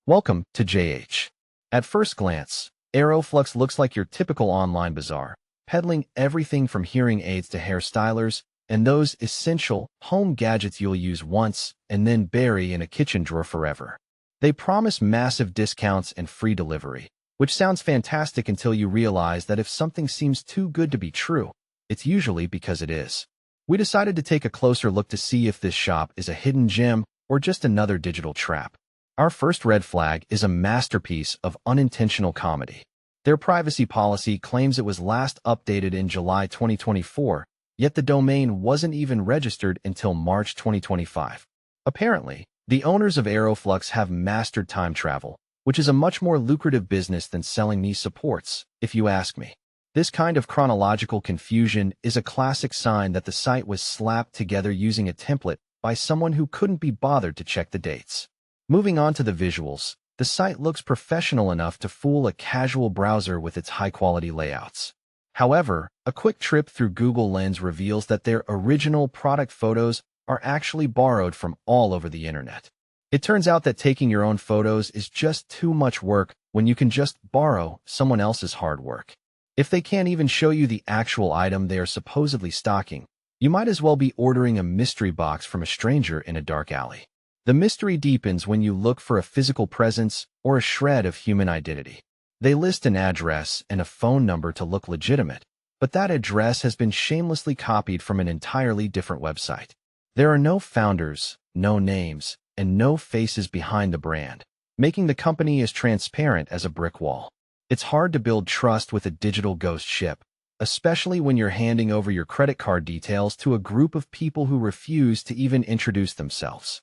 Welcome to JH. At first glance, Aeroflux looks like your typical online bazaar, peddling everything from hearing aids to hairstylers and those essential home gadgets you'll use once and then bury in a kitchen drawer forever. They promise massive discounts and free delivery, which sounds fantastic until you realize that if something seems too good to be true, it's usually because it is. We decided to take a closer look to see if this shop is a hidden gem or just another digital trap. Our first red flag is a masterpiece of unintentional comedy. Their privacy policy claims it was last updated in July 2024, yet the domain wasn't even registered until March 2025. Apparently, the owners of Aeroflux have mastered time travel, which is a much more lucrative business than selling knee supports, if you ask me. This kind of chronological confusion is a classic sign that the site was slapped together using a template by someone who couldn't be bothered to check the dates. Moving on to the visuals, the site looks professional enough to fool a casual browser with its high-quality layouts. However, a quick trip through Google Lens reveals that their original product photos are actually borrowed from all over the internet. It turns out that taking your own photos is just too much work when you can just borrow someone else's hard work. If they can't even show you the actual item they are supposedly stocking, you might as well be ordering a mystery box from a stranger in a dark alley. The mystery deepens when you look for a physical presence or a shred of human identity. They list an address and a phone number to look legitimate, but that address has been shamelessly copied from an entirely different website. There are no founders, no names, and no faces behind the brand, making the company as transparent as a brick wall. It's hard to build trust with a digital ghost ship, especially when you're handing over your credit card details to a group of people who refuse to even introduce themselves.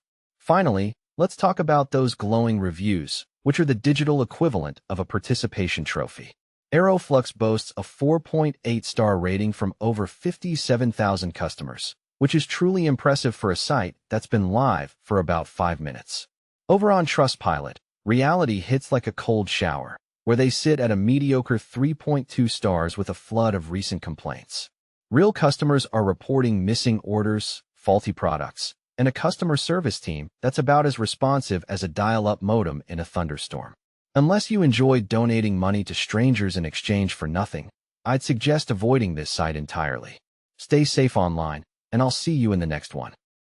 Finally, let's talk about those glowing reviews, which are the digital equivalent of a participation trophy. Aeroflux boasts a 4.8-star rating from over 57,000 customers, which is truly impressive for a site that's been live for about 5 minutes. Over on Trustpilot, reality hits like a cold shower, where they sit at a mediocre 3.2 stars with a flood of recent complaints. Real customers are reporting missing orders, faulty products, and a customer service team that's about as responsive as a dial-up modem in a thunderstorm. Unless you enjoy donating money to strangers in exchange for nothing, I'd suggest avoiding this site entirely. Stay safe online, and I'll see you in the next one.